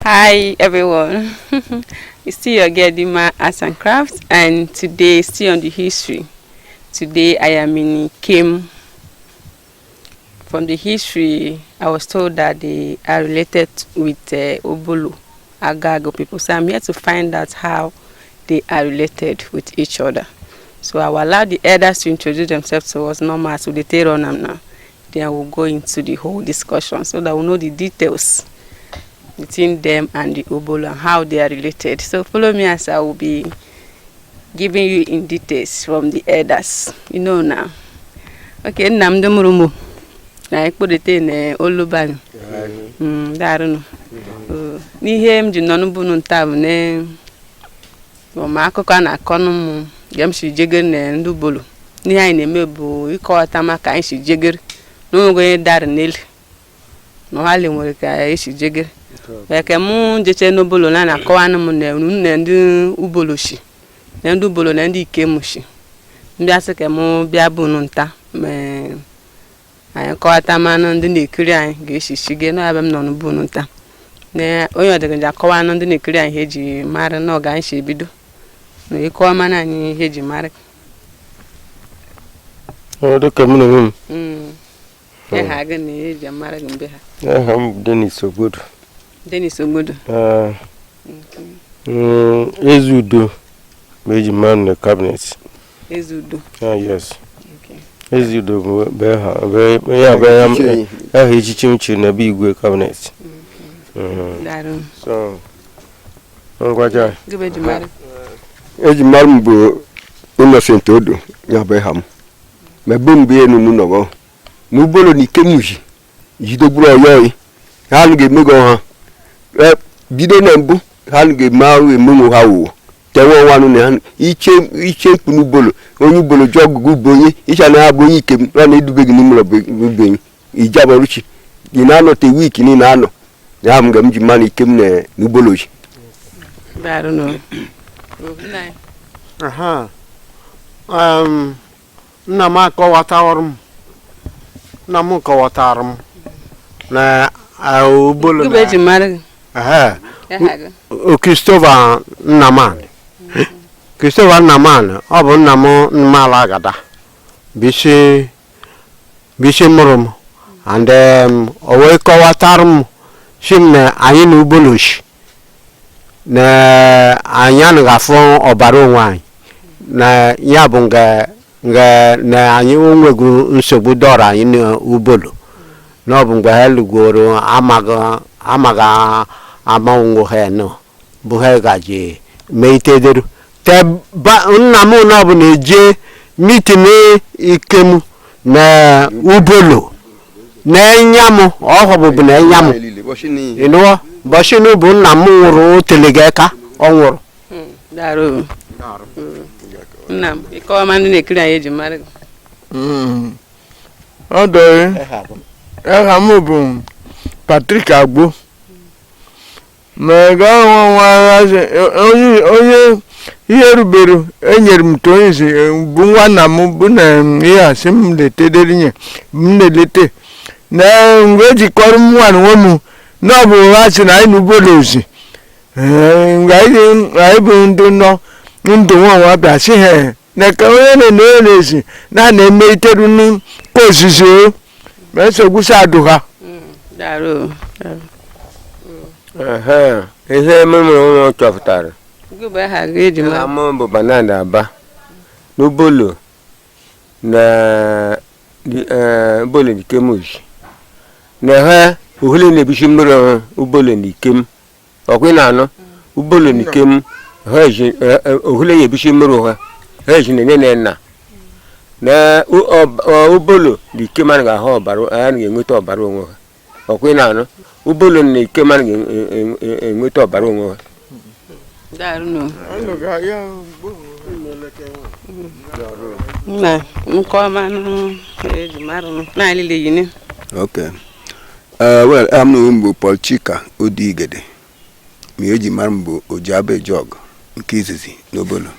Hi everyone, it's still your girl Dima Arts and Crafts, and today still on the history. Today I am in Ikem. From the history, I was told that they are related with Obolo, Agago people. So I'm here to find out how they are related with each other. So I will allow the elders to introduce themselves to us normal, so they take on them now. Then I will go into the whole discussion so that we know the details between them and the Obolo and how they are related. So follow me as I will be giving you in details from the elders. You know now. Okay, Namdumurumu. Na ekpodete na Olubani. Daruno. N'ihe m ji nọ n'ubunu nta bụ ne ma akụkọ na-akọ n'ụmụ ga m si jegere na ndị Obolo. N'ihe anyị na-eme bụ ịkọwata maka anyị si jegere n'onwe onye dara n'elu. No hali nwere ka anyị si jegere. Eke mụ jeche n'Obolo na-akọwa m na ndị Obolo shi. Na ndị Obolo na ndị Ikem shi. Ndị asị ka mụ bịa bunu nta anyị kọwata manụ ndị na-ekiri anyị ga-esi shige n'ebe m nọ n'ubunu nta. Na onye ọdịga akọwa ndị na-ekiri anyị ihe ji mara na ọ ga anyị si ebido. Na ịkọwa mana anyị ihe ji mara. Dịka mụ na onwe m. Ha ga na ihe ji mara gị mbe ha. Aha m Dennis Ogbodo. Dennis Ogbodo. Ezudo ma eji mara na cabinet. Ezudo. Yes. Ezudo bụ aha echichi m chiri na be igwe cabinet. So ngwaja eji mara m bụ Innocent Odo ya bụ ha m. Ma bụ mgbe enu n'ụlọ n'Obolo na Ikem ji jidogburu ọyọị ha ga-emego ha bido na mbụ ha ga-eme ahụ emenwe ha ụwa tewe nwanụ na ha iche mkpu n'Obolo onye Obolo ji ọgụgụ bụ onye ịcha na ha bụ onye Ikem na na-edube gị n'ime ụlọ ijabaruchi gị na-anọte wiki niile anọ ya m ga m ji mara Ikem na n'Obolo ji. Nna m akọwatara m na Obolo na Christopher Nnaman. Christopher Nnaman ọ bụ nna m Mmala Agada bisi mụrụ m and o wee kọwatara m si m na anyị na Obolo shi na anyị anaghị afụ ọbara onwe anyị na ya bụ na anyị onwego nsogbu dọrọ anyị n'Obolo na ọ bụ mgbe ha lụgoro amaghị ama onwe ha nọ bụ ha gaji mee itederu te nna m na ọ bụ na-eje mitin Ikem na Obolo na-enya m ọhụbụ na enya m ịnụọ bọshinu bụ nna m nwụrụ otelega aka ọ nwụrụ. Nna m ịkọwa ma ndị na-ekiri anyị eji mara gị. Ọ dọrị aha m bụ Patrick Agbo ma ga onye ihe rubere enyere m onye si bụ nwanna m bụ na ihe asị m letedere nye m na-elete na mgbe ejikọrọ m nwa nwe m na ọ bụ ha sị na anyị na Obolo ozi mgbe anyị bụ ndụ nwa bịa sị ha na ka onye na-enye na-esi na-eme iteru n'kwa osisi o ma nsogbu si adụ ha. Ihe ememe onwe chọpụtara m bụ Banana Aba n'Obolo na Obolo na Ikem ji na ha ohule na-ebichi mmiri Obolo na Ikem ọkwa na anọ Obolo na Ikem ha ji ohule ya ebichi mmiri ha ji na nna na Obolo na Ikem anaghị ahụ ọbara anaghị enweta ọbara onwe ha ọkwa na anọ Obolo na Ikem anaghị enweta ọbara onwe ha. Okay. Well, I'm no Paul Chika Odigede. Mi eji mara m bụ Ojiabe Jog nke izizi n'Obolo.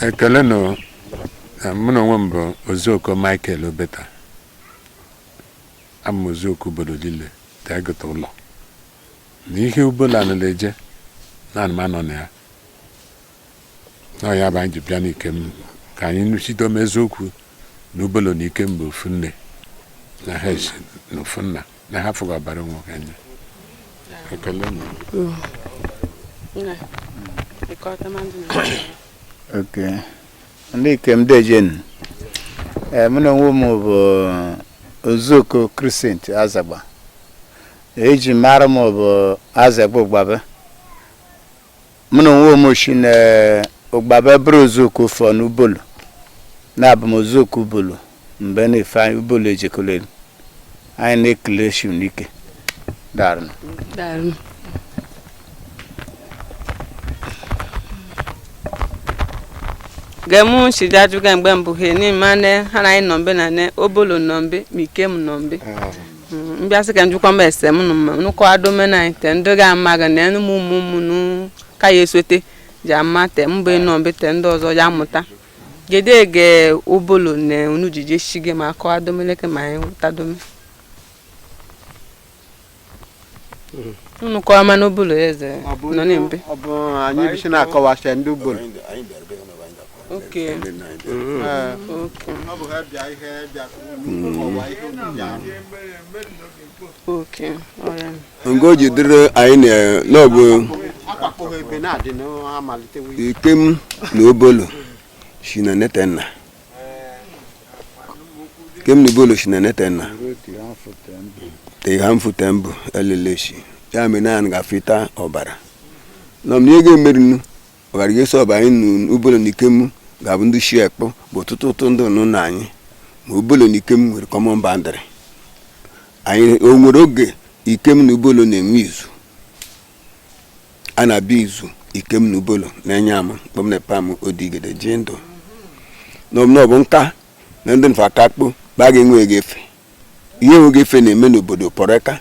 Ekele no mụ na onwe m bụ Ozuoko Michael Obeta. amazoku obodo niile tegota ụlọ na ihe ụbọla na-eje na anụmanụ na ya na ya bụ anyị ji bịa n'Ikem ka anyị nụchido m eziokwu na ụbọla na Ikem bụ ofu nne na ha esi na ofu nna na ha fụga ọbara nwoke anya ekele m. Okay. Ndị Ikem dejen mụ na onwe m bụ Ozuoko Crescent Azagba. Eji mara m bụ Azagba Ogbabe. Mụ na onwe m shi na Ogbabe bụrụ Ozuoko fọ n'Ubolo. Na-abụ m Ozuoko Ubolo mgbe na-efe anyị Ubolo ejekolelu. Anyị na-ekele shi n'ike. Darụ. Darụ. Gemu shijaju ga mgbe mbụ he ni mane hana anyị nombe na ne Obolo nombe Ikem nombe. Mbịa sị ka njukwa mba ese m nụkọ adome na ite ndị ga-amaga na enu mụ nu ka ya esote ji ama te mgbe nombe te ndị ọzọ ya mụta. Gede ge Obolo na unu jije shige ma akọ adomeleke ma anyị tadome. Unu kọ ama n'Obolo eze nọ n'embe. Ọ bụ anyị bisi na-akọwasị ndị Ubolo. Okay. Okay. Ngo jidere anyị n'ọbụ Ikem na Obolo shi na netenna. Ikem na Obolo shi na netenna. Te hamfu tembu eleleshi. Ya mena nga fita ọbara. Na mniege merinu. Ọbara geso ọbara anyị Obolo na Ikem ga-abụ ndị shi ekpo bụ ọtụtụ ndị nụ na anyị. Ma Obolo na Ikem nwere common boundary. Anyị o nwere oge Ikem na Obolo na-enwe izu. A na-abịa izu Ikem na Obolo na-enye ama kpọm na pam odigede ji ndụ. N'ọbụ nka na ndị nfa kakpo ba ga-enwe egefe. Ihe nwe egefe na-eme n'obodo Poreka.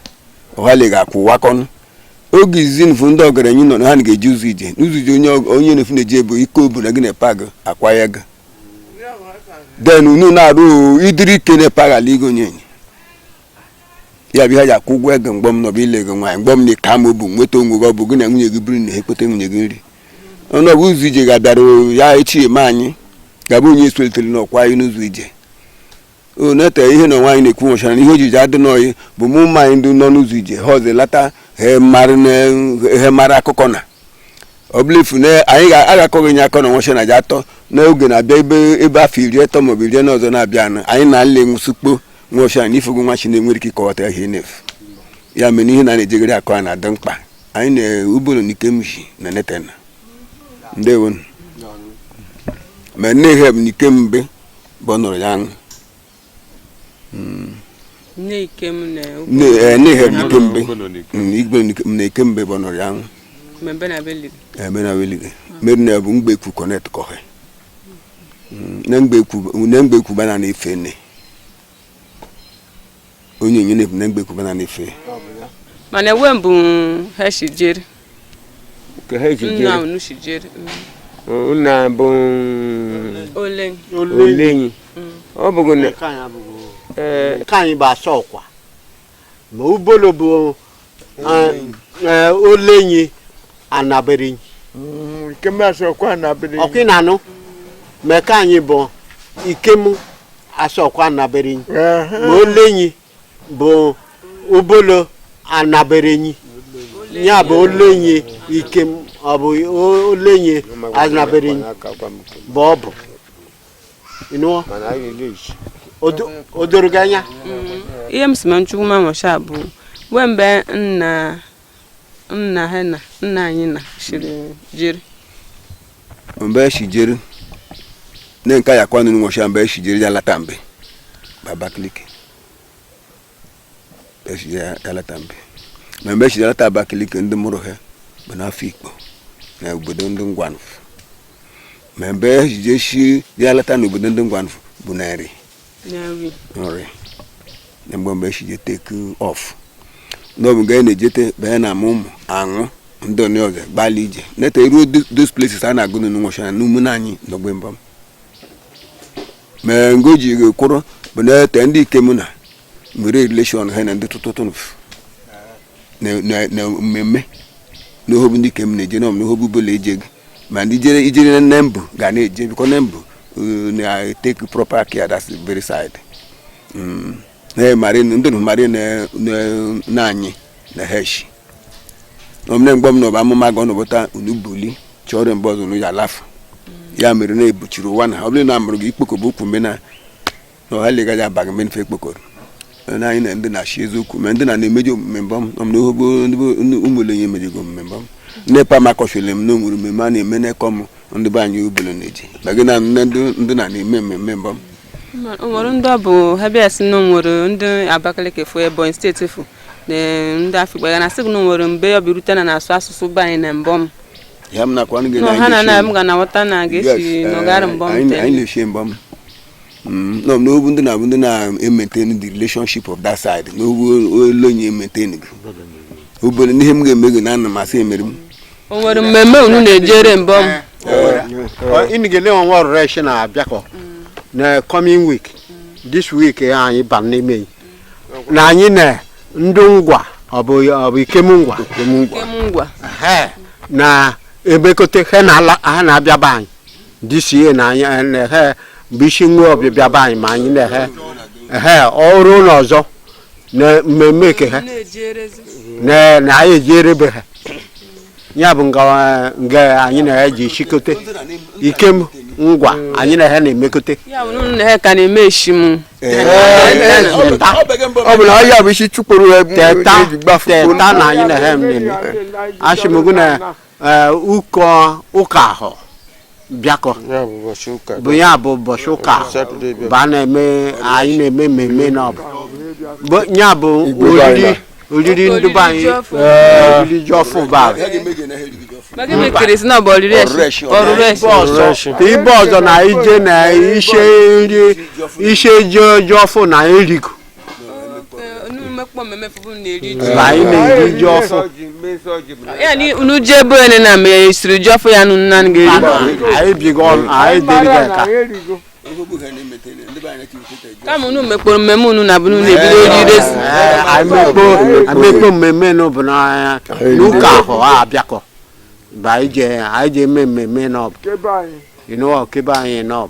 Ọhali ga-akwụ wakọnụ. Oge izi nfu ndị ọgaranya nọ na ha ga-eji ụzọ ije. N'ụzọ ije onye na-efu na-eje ebe ike obu na gị na pag akwa ya ga. Den unu na-arụ idiri ike na pag ala igo nye. Ya bịa ya kwụ ụgwọ ego mgbọm nọbụ ile ego nwaanyị mgbọm na ka ma obu nweta onwe gị ọ bụ gị na nwunye gị buru na ekpete nwunye gị nri. Ọnụ ọbụ ụzọ ije ga-abịara ya echi eme anyị ga-abụ onye esolitere n'ọkwa anyị n'ụzọ ije. O nete ihe na nwaanyị na-ekwu nwụchara na ihe ojiji adị n'ọyị bụ mụ ụmụ anyị ndị nọ n'ụzọ ije ha ọzọ lata he mara akụkọ na ọbụlefu na anyị ga-agakọghị nye akọ na nwụcha na ja atọ n'oge na-abịa ebe afọ 30 maọbụ 10 n'ọzọ na-abịa na anyị na-alị nwụsụkpo nwụcha na ifugo nwa chi na-enwere ike ịkọwata ihe n'efu ya mere ihe na-ejegharị akọ a na-adị mkpa anyị na Obolo na Ikem shi na netenna ndewo ma nne ihe bụ na Ikem mbe bụ ọ nọrọ ya aṅụ Ne Ikem na ne ihe bụ Ikem mbe na Ikem mbe bụ ọ nọrọ ya aṅụ membe na beli. Ebe na welige mere na bụ mgbe ekwu connect kọhe na mgbe ekwu bana na efe ne onye nye na mgbe ekwu bana na efe Mana ewe mbụ ha shijere. ka ha ji Nna unu shijere. una bụ olenyi ọ bụgo na Ka anyị bụ asa ọkwa ma Ubolo bụ olenyi anaberenyi. Ikem asọkwa anaberenyi. Ọkụ ị na-anụ ma ka anyị bụ Ikem asa ọkwa anaberenyi ma olenyi bụ Ubolo anaberenyi. Ya bụ olenyi Ikem ọ bụ olenyi anaberenyi bụ ọ bụ ịnụọ o doro gị anya. Ihe m si ma nchukwu ma nwọcha bụ mgbe nna anyị na shiri jiri mgbe shi jere na nke ya kwanu nwọcha mgbe shi jere ya lata mbe Abakaliki ya lata mbe ma mgbe shi lata Abakaliki ndị mụrụ ha bụ n'afọ Ikpo na obodo ndị Ngwanfu ma mgbe shi ya lata n'obodo ndị Ngwanfu bụ na nri na mgbe shi je take off n'ọbụ ga na-ejete banye na ụmụ aṅụ ndị onye ọzọ gbalị ije neta iruo those places a na-agụ n'ụmụchana n'ume anyị n'ogbe mbam ma ngo ji kwụrụ bụ na ete ndị Ikem na mere relation ha na ndị tụtụtụ na mmemme na ohobu ndị kem na-eje na ohobu bụla eje ma ndị ijere na mbụ ga na-eje biko na mbụ na take proper care that's the very side na mari ndị no mari na anyị na heshi omne mgbom no ba amụma ga ọnọbụta unubuli chọrọ mbọ ọzọ ya lafu ya mere na ebuchiri ụwa na ọ bụrụ na amụrụ gị ikpokọba okwu mena na ọha lega ya baga mmefe ekpokọrọ na anyị na ndị na-achị eziokwu ma ndị na-emeji omume mbọm na ohobo ụmụolenye emejego omume mbọm nepa makọchile m na onwere mmemme a na-eme n'ekọm ndị be anyị obolo na-eji bagị na ndị na-eme mmemme mbọm o nwere ndị ọ bụ ha bịa sị na nwere ndị Abakaliki fụ Ebonyi steeti fụ na ndị Afikpo ya na sị na nwere mgbe ọ bụ rute na asụ asụsụ be anyị na mbọm ya m nakwa ndị no ha na m ga na wata na ga-esi n'ọgara mbọm anyị na-eche mbọm no n'obu ndị na-abụ ndị na-maintain the relationship of that side n'obu olonye maintain gị obere n'ihe m ga-eme gị na ana masị emere m o nwere mmemme unu na-ejere mbọm inigele onwe ọrụrụ echi na-abịakọ na coming week this week anyị ba n'ime na anyị na ndị ngwa ọ bụ ikemungwa na emekote ha na-abịa be anyị this year na anyị na bụ isi nwe ọbịbịa be anyị ma anyị na ọrụ ụlọ ọzọ na mmemme ke ha na anyị ejierebe ha ya bụ nga anyị na-eji chikote ikem ngwa anyị na-emekote ya bụ na ka na-eme eshim ọ bụ na ahịa bụ isi chụpụrụ teta na anyị na-eme ashimogu na ụka ahụ bịakọ bụ ya bụ ụbọchị ụka bụ anyị na-eme mmemme n'ọbụ ya bụ oriri ndị be anyị oriri ji ọfụ bara ibe ọzọ na ije na ishe ji ọfụ na erigo anyị na-eri ji ọfụ ya ni unu je ebe ene na me siri ji ọfụ ya nnu nan ga-eri anyị bigo anyị dịrị ka kama unu mekporo mmemme unu na bunu na-ebido oriri amekpo mmemme n'ụbụ n'ụka ahụ abịakọ bụ anyị je eme mmemme n'ọbụ kebe anyị n'ọbụ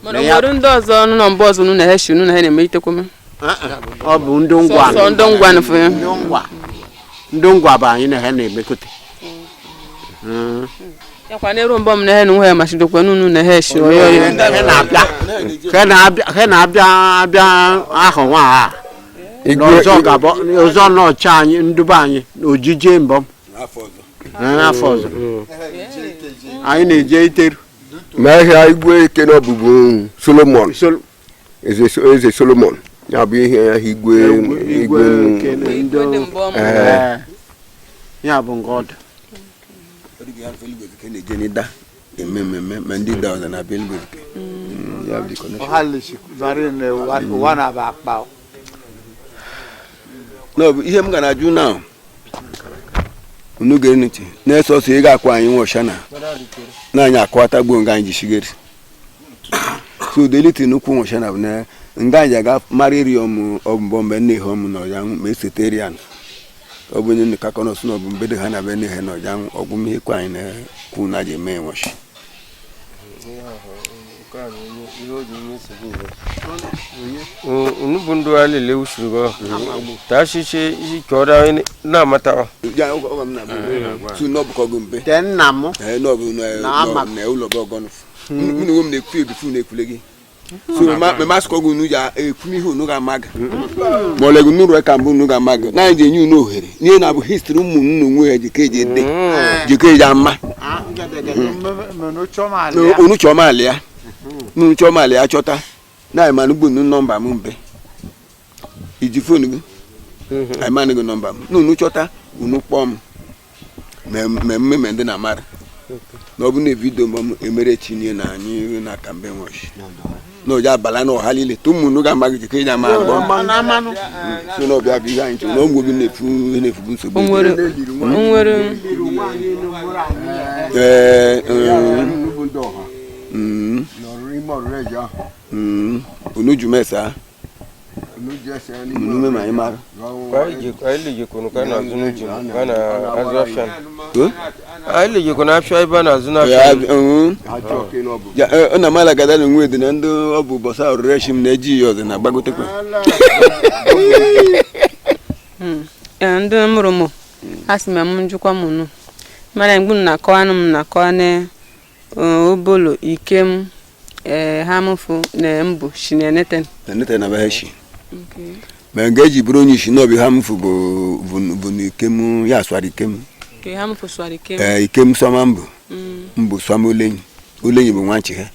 mana nwere ndị ọzọ nọ na mba ọzọ unu na-eheshi unu na ha na-emeitekwa ọ bụ ndị ngwa ndị ngwa nfụ ndị ngwa bụ anyị na ha na-emekote yakwa n'eru mbọ m na ha nwe ya machidokwa unu na ha eshi oyo ha na-abịa ahụ nwa ha ọzọ n'ọcha anyị ndụba anyị ojije mbọm afọ ọzọ anyị na-eje iteru ma ahịa igwe eke na ọbụbụ Solomon eze Solomon ya bụ ihe igwe ya bụ nke ọdụ ma ndị da ọzọ na belgwe ihe m ga na-ajụ na unu gere ntị na-eso ọsọ ị ga-akwa anyị nwe ọsha na anyị akọwata gbuo nga anyị ji shigeri so deliti nnukwu nwe ọsha na bụ na nga anyị aga mara iri ọmụbọ mgbe nne ihe ọmụ na ọja ma esotere ya ọ bụ onye nneka kọnọsụ na ọ bụ mbedo ha na be nne ihe na ọja ọgwụ ihe kwa anyị na-ekwu na ji eme nweshi unubu ndị a lele usoro ba ta shiche ikora na mata te nna m na ụlọ bọgọnụ mmiri m na-ekwu ebifu na-ekwule gị so ma sịkọ gị unu ya ekwu ihe unu ga-amaga ma ọ legụ n'ụrụ ka mbụ unu ga-amaga na anyị ji enye unu ohere n'ihe na-abụ histri ụmụ nna onwe ya jike eji ede jike eji ama unu chọmalị ya unu chọmalị ya chọta na ịmanụ gbu unu nọmba m mbe iji fonu gị ịmanụ gị nọmba m na unu chọta unu kpọọ m mmemme ndị na mara na ọ bụ na vidio m emere tinye na anyị na kambe nwashi na ọja abala na ọha niile tụ ụmụnụ ga-amaghị jikọ ịnya ma agbọ so na ọbịa bụ ihe anyị chọrọ na ọgwụ gị na-efubu nsogbu unu jumesa nume ma imara Aile jikunu kana zunu jimu kana azafshan. Aile jikunu afsha ibana zuna afshan. ya na mala gada na nwe dị na ndị ọ bụ bọsa reshim na eji yoz na gbagotekwa ndị mụrụ mụ ha si ma m njikwa m nụ mana mgbe m na-akọwanụ m na-akọwane obolo ikem ha mụfu na mbụ shi na eneten na baheshi ma nga eji bụrụ onye isi n'obi ha mfu bụ na ikem ya aswara ikem ha mụfu swara ikem ikem sọma mbụ sọma olenyi bụ nwanchi ha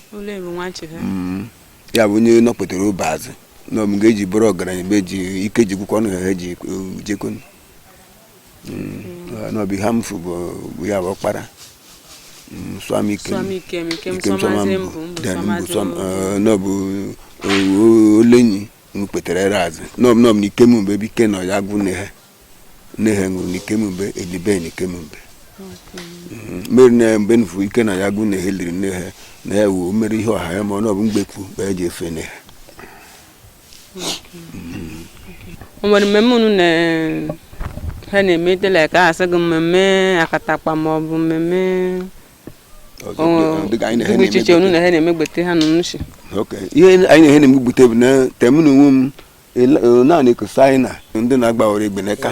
ya bụ onye nọpụtara ụba azụ n'ọbụ nga eji bụrụ ọgaranya mgbe eji ike ji gwụkwanụ ha eji jekonu n'obi ha mfu bụ ya bụ ọkpara swam ikem sọma n'ọbụ olenyi nkwetere ere azụ n'ọbụ na ikem mgbe ebe ike nọ ya gwụ nne ha nwụrụ na ikem mgbe elibe na ikem mgbe mmeri na mgbe nfu ike na ya gwụ na ha liri nne ha na ya wuo mmeri ihe ọha ya ma ọ n'ọbụ mgbekwu mgbe eji efe nne ha o nwere mmemme unu ha na-eme dịla ka asị gị mmemme akatakpa ma ọ bụ mmemme dị iche iche unu na ha na-emegbete ha n'unuchi ihe anyị na-ehe na-emegbute bụ na tem na onwe m naanị ekosa anyị na ndị na-agbawara egbe n'aka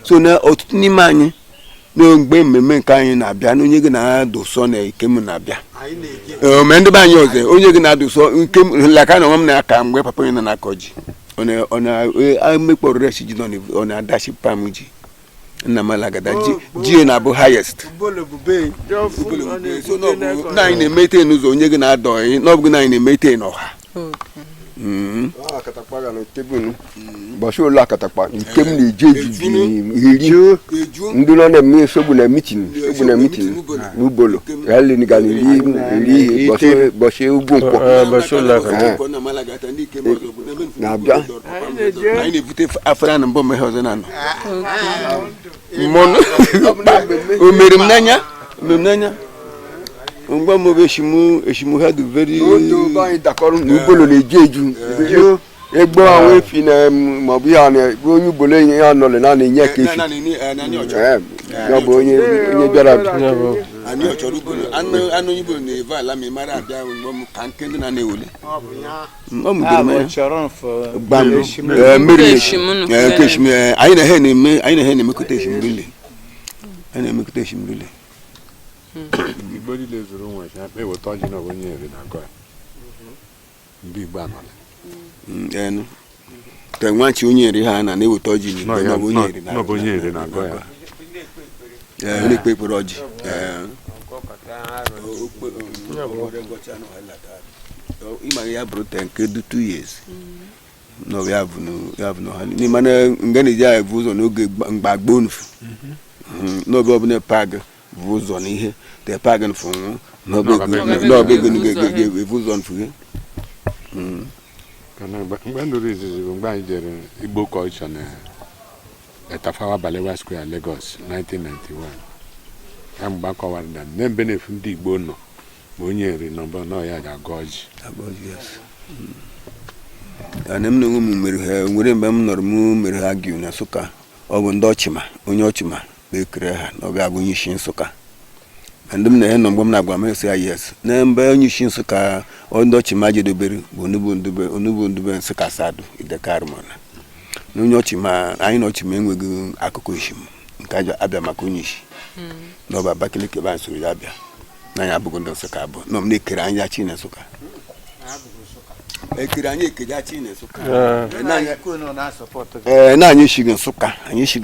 so na ọtụtụ n'ime anyị n'ogbe mmemme nke anyị na-abịa na onye gị na-adụ sọ na ikem na-abịa ome ndị be anyị ọzọ onye gị na-adụ sọ nke laka na onwe m na-aka mgbe papa onye na-akọ ji ọ na-emekpọrọ reshi ji ọ na-adachi pam ji nna m alagada ji na-abụ highest na anyị na-emete n'ụzọ onye gị na-adọ n'ọbụghị na anyị na-emete n'ọha bọsị ụlọ akatakpa nke m na-eji iri ndị nọ na-eme esogbu na mitin n'ubolo ya leniga na iri bọsị ugwu nkwọ na-abịa anyị na-ebute afara na mbọ mehe ọzọ na anọ o mere m n'anya mgbe m bụ eshimu ha dị very n'ubolo na-eji eju egbo ahụ efi na maọbụ ya na onye ugboro enye ya nọrọ na na-enye ka efi ya bụ onye bịara anụ onye ugboro na-eve ala ma ị mara abịa mgbe m ka nke ndị na-ewele anyị na-ehe na-emekọta eshimrile Igbo niile zuru nwe ya akpa eweta ọjị na onye eri na agọ ya ndị Igbo anọla ka nwachi onye eri ha na-eweta ọjị n'igbo onye eri na agọ ya onye ekpe ekpere ọjị ịma ya bụrụ nke dị 2 years ya bụ na ha mana nga na-eji ya bụ ụzọ n'oge mgbe agboo nufu n'oge ọbụla pag bụ ụzọ na ihe te pag nfu n'ọba ego ga-ebu ụzọ nfu gị mgbe ndụrụ izizi bụ mgbe anyị jere Igbo culture na Etafawa Balewa Square, Lagos 1991 ya mgbe akọwara na mbe na-efu ndị Igbo nọ ma onye eri nọmbọ nọ ya ga-agọ ọjị ana m na onwe m nwere mgbe m nọrọ m mere ha gị na Nsụka ọ bụ ndị ọchịma onye ọchịma bekere ha na ọbịa bụ onye isi Nsụka ndị m na ya nọ mgbe m na-agwa m ya yes na mgbe onye isi Nsụka ndị ọchịma jedobere bụ onugbu ndube Nsụka Sadu Idekarmona na onye ọchịma anyị na ọchịma enweghị akụkọ ishim nke abịa maka onye isi na ọba Abakaliki ebe anyị soro ya abịa na anyị abụghị ndị Nsụka abụọ na m na-ekere anya chi na Nsụka ekere anyị ekejachi na Nsụka na anyị shighị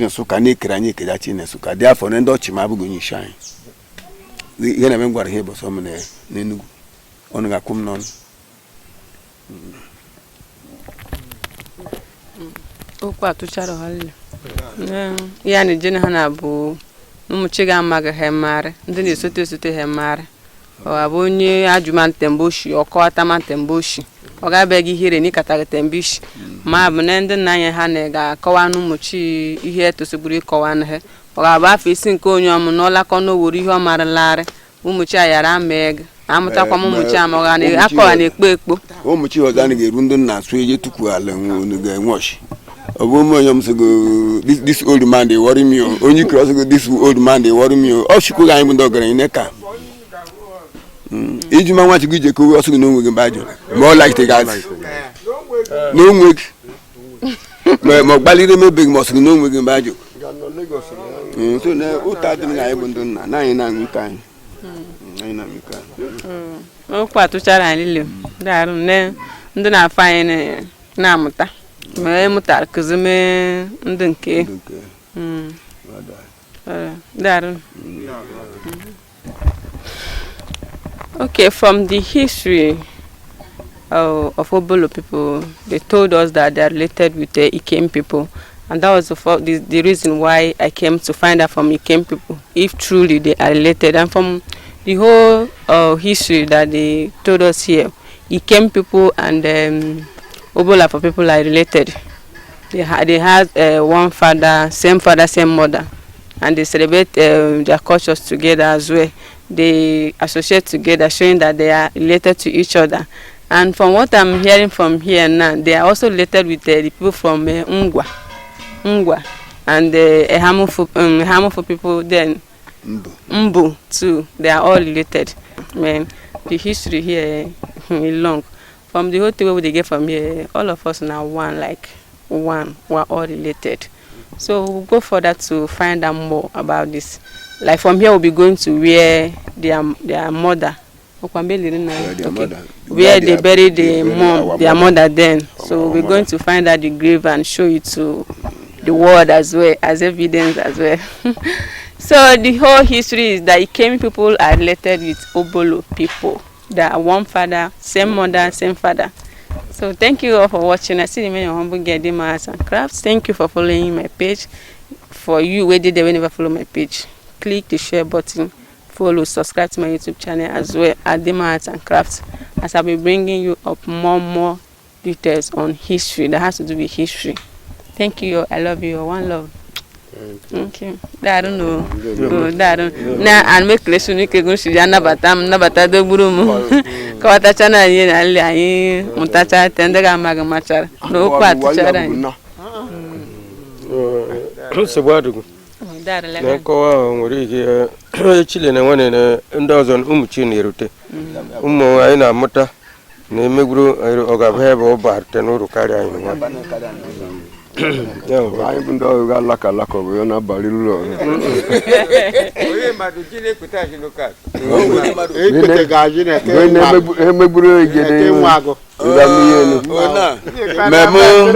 Nsụka na-ekere anyị ekejachi na Nsụka dị afọ na ndị ọchịma abụghị onye isi anyị ihe na-eme m gwara ihe bọsọ m n'Enugu ọnụ ga-akwụ m n'ọnụ okwu atụchara halile ya na jene ha na-abụ ụmụchi ga-amaghị ha marị ndị na-esote ha marị ọ bụ onye ajụma ntemboshi ọkọwata ma ntemboshi ọ ga-abịaghị ihere n'ịkataghị tembishi ma bụ na ndị nna anyị ha na-ga-akọwa n'ụmụchi ihe etosigburu ịkọwa na ha ọ ga-abụ afọ isi nke onye ọmụ n'ọlakọ n'owuru ihe ọ marịlarị ụmụchi ayara ama ego amụtakwa m ụmụchi amụga na akọwa na-ekpo ekpo ụmụchi ọzọ a ga-eru ndị na-asụ eje tupu ala ga-enweọchi ọ bụ ụmụ onye m sịgo this old man dey worry me onye ikere ọsịgo this old man dey worry me ọ chukwu anyị bụ ndị ọgaranya neka iji ma nwa chukwu ije kowe ọsịgo na onweghị mgbe ajụ ma ọ lakite gazi na onweghị ma ọ gbaliri emebeghị ma ọsịgo na onweghị mgbe ajụ so na ụta adịghị anyị bụ ndị nna na anyị na-aṅụ ike anyị okwu atụchara anyị niile daarụ ndị na-afọ anyị na-amụta ma emụtara kụzi mee ndị nke daarụ. Okay, from the history of Obolo people, they told us that they are related with the Ikem people, and that was the reason why I came to find out from Ikem people if truly they are related. And from the whole history that they told us here, Ikem people and Obolo people are related. They had one father, same mother, and they celebrate their cultures together as well. They associate together, showing that they are related to each other. And from what I'm hearing from here now, they are also related with the people from Ngwa, and the Ehamufu people. Then Mbu too. They are all related. Man, the history here is long. From the whole thing they get from here, all of us now one. We're all related. So we'll go further to find out more about this. Like from here, we'll be going to where their mother, where they buried their mother then. So we're going to find out the grave and show it to the world as well, as evidence as well. So the whole history is that Ikemi people are related with Obolo people. They are one father, same mother, same father. So thank you all for watching. I see the many humble Gedima Arts and Crafts. Thank you for following my page. For you who did never follow my page, click the share button, follow, subscribe to my YouTube channel as well at Gedima Arts and Crafts, as I'll be bringing you up more details on history that has to do with history. Thank you. I love you. One love. Thank you. I don't know. Now I'll make lesson. You can go to Nabata do Burumu. Kawatachana yin ali mutacha tendega magamachar. No kwatachara. Sebadu. Na ko ngori ke Chile na wane na ndozon umuchini rute. Ai na muta ne meguru ogabhebo barte no rukari ai no. Ai bundo ga laka bo na balilu. Oye madujine kutaji no ka. Ekute gajine ke. We megburu ejede. Ke mwago. Ila miyenu. Ona. Memo.